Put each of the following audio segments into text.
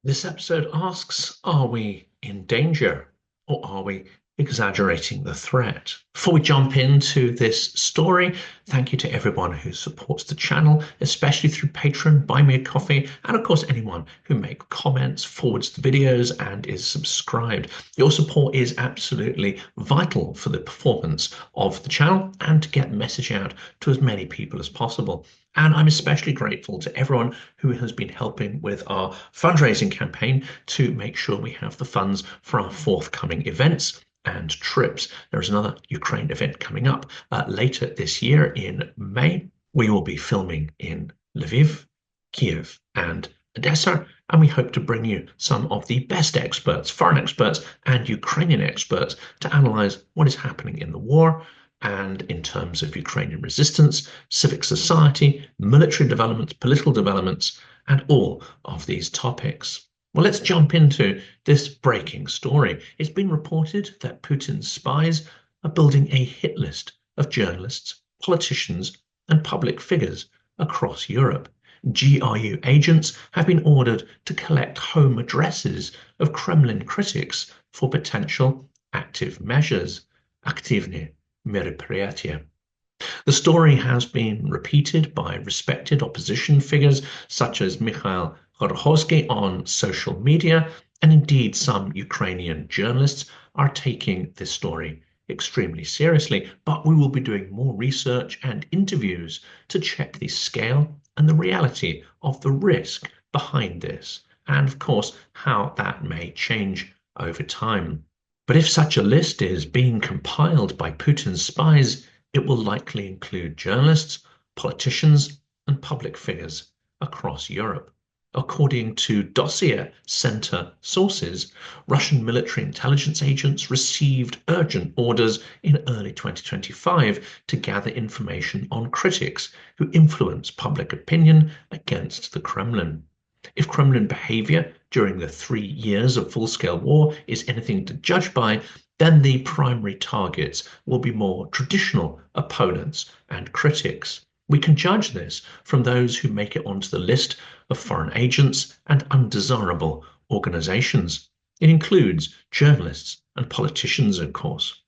This episode asks, are we in danger or are we exaggerating the threat? Before we jump into this story, thank you to everyone who supports the channel, especially through Patreon, Buy Me a Coffee, and of course anyone who makes comments, forwards the videos, and is subscribed. Your support is absolutely vital for the performance of the channel and to get the message out to as many people as possible. And I'm especially grateful to everyone who has been helping with our fundraising campaign to make sure we have the funds for our forthcoming events and trips. There is another Ukraine event coming up later this year in May. We will be filming in Lviv, Kiev, and Odessa, and we hope to bring you some of the best experts, foreign experts and Ukrainian experts, to analyze what is happening in the war and in terms of Ukrainian resistance, civic society, military developments, political developments, and all of these topics. Well, let's jump into this breaking story. It's been reported that Putin's spies are building a hit list of journalists, politicians, and public figures across Europe. GRU agents have been ordered to collect home addresses of Kremlin critics for potential active measures. Aktivni, meropriyatiyi. The story has been repeated by respected opposition figures such as Mikhail Khodorkovsky on social media, and indeed some Ukrainian journalists are taking this story extremely seriously. But we will be doing more research and interviews to check the scale and the reality of the risk behind this, and of course how that may change over time. But if such a list is being compiled by Putin's spies, it will likely include journalists, politicians, and public figures across Europe. According to Dossier Centre sources, Russian military intelligence agents received urgent orders in early 2025 to gather information on critics who influence public opinion against the Kremlin. If Kremlin behavior during the 3 years of full-scale war is anything to judge by, then the primary targets will be more traditional opponents and critics. We can judge this from those who make it onto the list of foreign agents and undesirable organizations. It includes journalists and politicians, of course.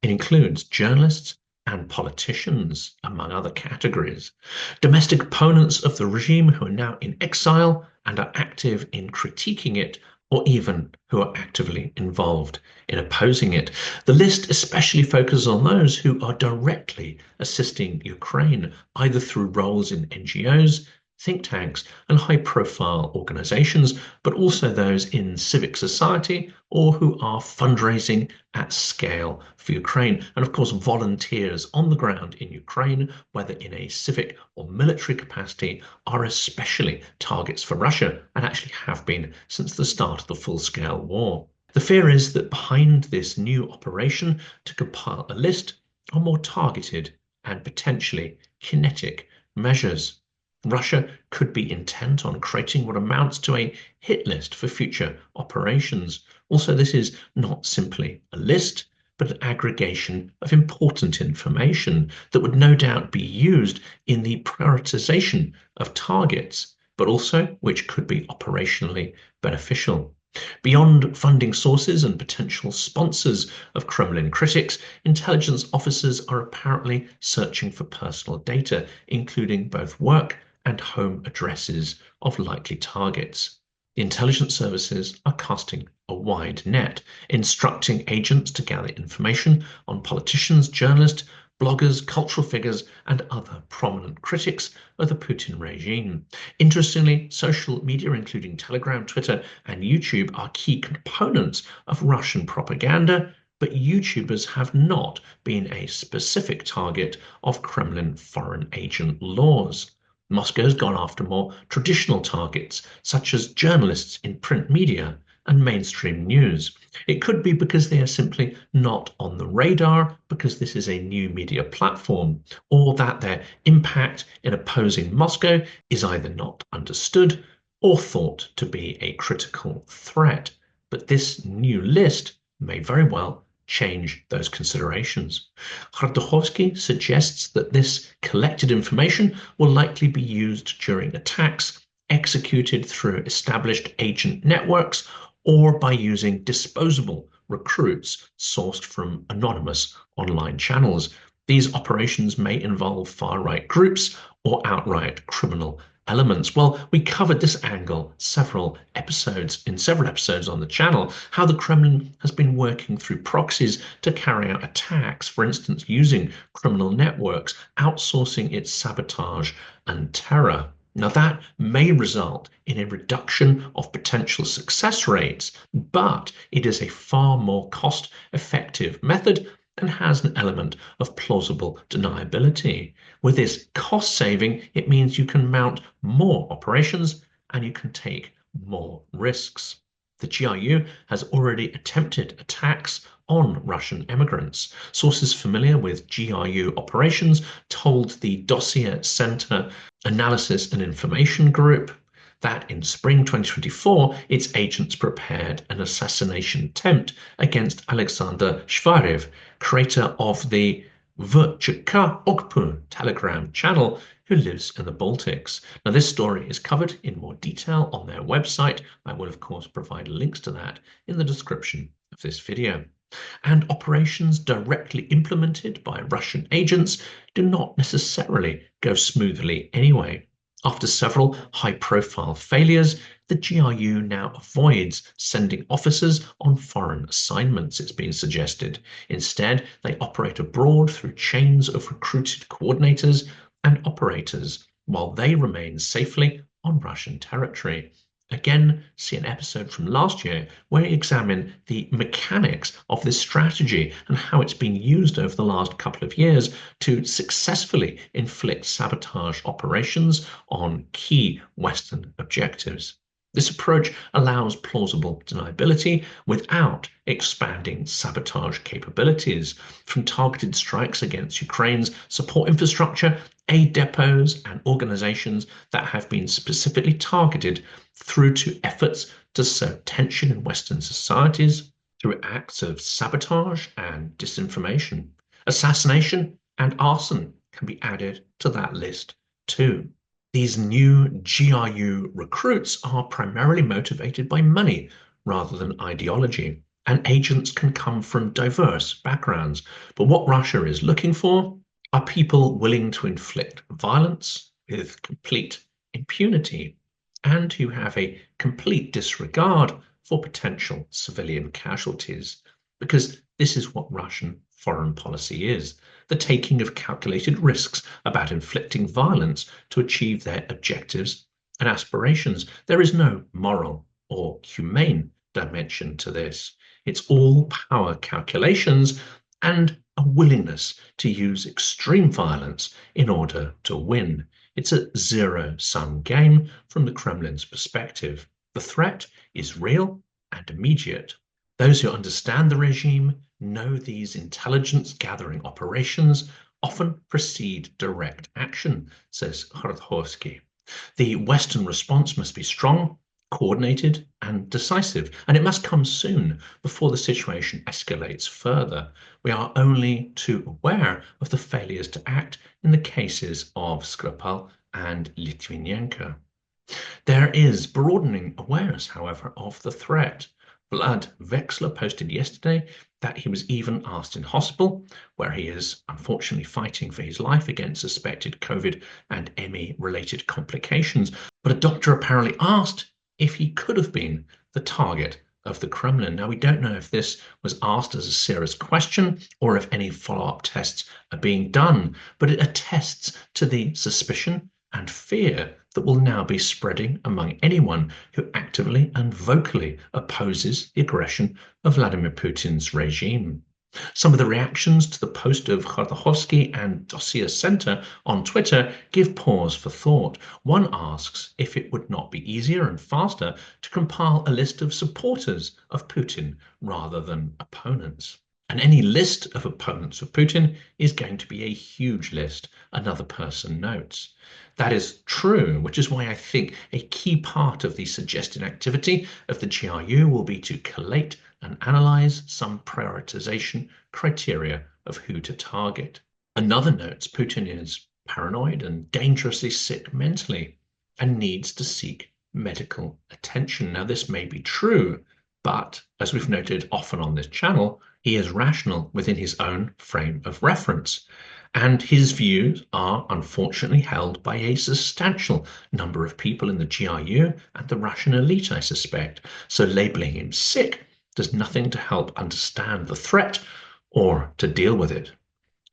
It includes journalists and politicians, among other categories. Domestic opponents of the regime who are now in exile and are active in critiquing it, or even who are actively involved in opposing it. The list especially focuses on those who are directly assisting Ukraine, either through roles in NGOs, think tanks, and high-profile organizations, but also those in civic society or who are fundraising at scale for Ukraine. And of course, volunteers on the ground in Ukraine, whether in a civic or military capacity, are especially targets for Russia and actually have been since the start of the full-scale war. The fear is that behind this new operation to compile a list are more targeted and potentially kinetic measures. Russia could be intent on creating what amounts to a hit list for future operations. Also, this is not simply a list, but an aggregation of important information that would no doubt be used in the prioritization of targets, but also which could be operationally beneficial. Beyond funding sources and potential sponsors of Kremlin critics, intelligence officers are apparently searching for personal data, including both work and home addresses of likely targets. The intelligence services are casting a wide net, instructing agents to gather information on politicians, journalists, bloggers, cultural figures, and other prominent critics of the Putin regime. Interestingly, social media, including Telegram, Twitter, and YouTube, are key components of Russian propaganda, but YouTubers have not been a specific target of Kremlin foreign agent laws. Moscow's gone after more traditional targets, such as journalists in print media and mainstream news. It could be because they are simply not on the radar, because this is a new media platform, or that their impact in opposing Moscow is either not understood or thought to be a critical threat. But this new list may very well change those considerations. Khodorkovsky suggests that this collected information will likely be used during attacks executed through established agent networks or by using disposable recruits sourced from anonymous online channels. These operations may involve far-right groups or outright criminal elements. Well, we covered this angle in several episodes on the channel, how the Kremlin has been working through proxies to carry out attacks, for instance, using criminal networks, outsourcing its sabotage and terror. Now, that may result in a reduction of potential success rates, but it is a far more cost-effective method and has an element of plausible deniability. With this cost saving, it means you can mount more operations and you can take more risks. The GRU has already attempted attacks on Russian immigrants. Sources familiar with GRU operations told the Dossier Centre Analysis and Information Group that in spring 2024, its agents prepared an assassination attempt against Alexander Shvarev, creator of the VCK Okpu Telegram channel, who lives in the Baltics. Now, this story is covered in more detail on their website. I will, of course, provide links to that in the description of this video. And operations directly implemented by Russian agents do not necessarily go smoothly anyway. After several high-profile failures, the GRU now avoids sending officers on foreign assignments, it's been suggested. Instead, they operate abroad through chains of recruited coordinators and operators, while they remain safely on Russian territory. Again, see an episode from last year where we examine the mechanics of this strategy and how it's been used over the last couple of years to successfully inflict sabotage operations on key Western objectives. This approach allows plausible deniability without expanding sabotage capabilities, from targeted strikes against Ukraine's support infrastructure, aid depots, and organizations that have been specifically targeted, through to efforts to sow tension in Western societies through acts of sabotage and disinformation. Assassination and arson can be added to that list too. These new GRU recruits are primarily motivated by money rather than ideology, and agents can come from diverse backgrounds. But what Russia is looking for are people willing to inflict violence with complete impunity and who have a complete disregard for potential civilian casualties, because this is what Russian foreign policy is: the taking of calculated risks about inflicting violence to achieve their objectives and aspirations. There is no moral or humane dimension to this. It's all power calculations and a willingness to use extreme violence in order to win. It's a zero-sum game from the Kremlin's perspective. The threat is real and immediate. Those who understand the regime know these intelligence-gathering operations often precede direct action, says Khodorkovsky. The Western response must be strong, coordinated, and decisive, and it must come soon before the situation escalates further. We are only too aware of the failures to act in the cases of Skripal and Litvinenko. There is broadening awareness, however, of the threat. Vlad Vexler posted yesterday that he was even asked in hospital, where he is unfortunately fighting for his life against suspected COVID and ME-related complications. But a doctor apparently asked if he could have been the target of the Kremlin. Now, we don't know if this was asked as a serious question or if any follow-up tests are being done, but it attests to the suspicion and fear that will now be spreading among anyone who actively and vocally opposes the aggression of Vladimir Putin's regime. Some of the reactions to the post of Khodorkovsky and Dossier Centre on Twitter give pause for thought. One asks if it would not be easier and faster to compile a list of supporters of Putin rather than opponents. And any list of opponents of Putin is going to be a huge list, another person notes. That is true, which is why I think a key part of the suggested activity of the GRU will be to collate and analyze some prioritization criteria of who to target. Another notes Putin is paranoid and dangerously sick mentally. and needs to seek medical attention. Now, this may be true, but as we've noted often on this channel, he is rational within his own frame of reference. And his views are unfortunately held by a substantial number of people in the GRU and the Russian elite, I suspect. So labeling him sick does nothing to help understand the threat or to deal with it.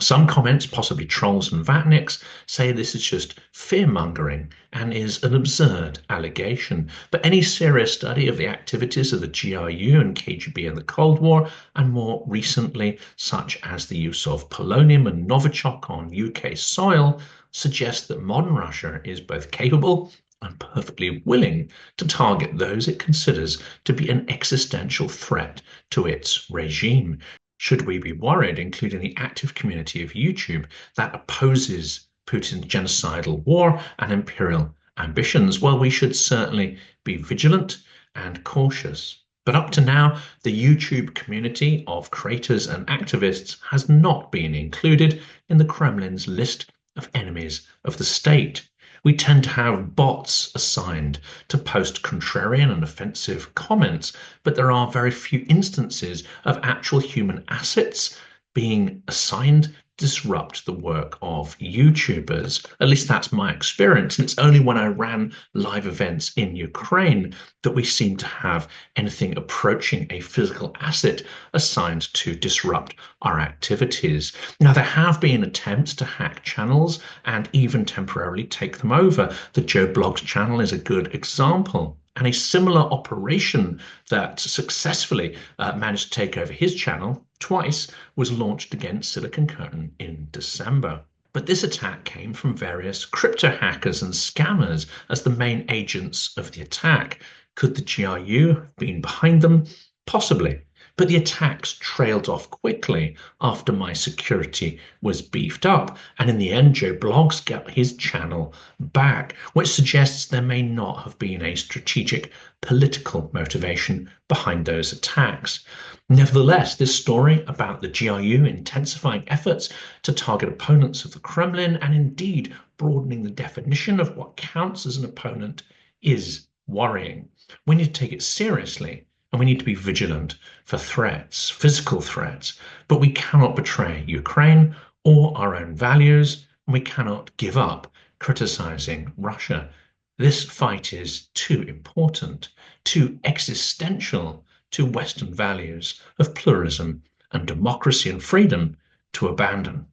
Some comments, possibly trolls and vatniks, say this is just fear-mongering and is an absurd allegation. But any serious study of the activities of the GRU and KGB in the Cold War, and more recently, such as the use of polonium and Novichok on UK soil, suggests that modern Russia is both capable and perfectly willing to target those it considers to be an existential threat to its regime. Should we be worried, including the active community of YouTube that opposes Putin's genocidal war and imperial ambitions? Well, we should certainly be vigilant and cautious. But up to now, the YouTube community of creators and activists has not been included in the Kremlin's list of enemies of the state. We tend to have bots assigned to post contrarian and offensive comments, but there are very few instances of actual human assets being assigned to disrupt the work of YouTubers. At least that's my experience. And it's only when I ran live events in Ukraine that we seem to have anything approaching a physical asset assigned to disrupt our activities. Now, there have been attempts to hack channels and even temporarily take them over. The Joe Blogs channel is a good example. And a similar operation that successfully managed to take over his channel twice was launched against Silicon Curtain in December. But this attack came from various crypto hackers and scammers as the main agents of the attack. Could the GRU have been behind them? Possibly. But the attacks trailed off quickly after my security was beefed up. And in the end, Joe Blogs got his channel back, which suggests there may not have been a strategic political motivation behind those attacks. Nevertheless, this story about the GRU intensifying efforts to target opponents of the Kremlin and indeed broadening the definition of what counts as an opponent is worrying. We need to take it seriously. And we need to be vigilant for threats, physical threats, but we cannot betray Ukraine or our own values, and we cannot give up criticizing Russia. This fight is too important, too existential to Western values of pluralism and democracy and freedom to abandon.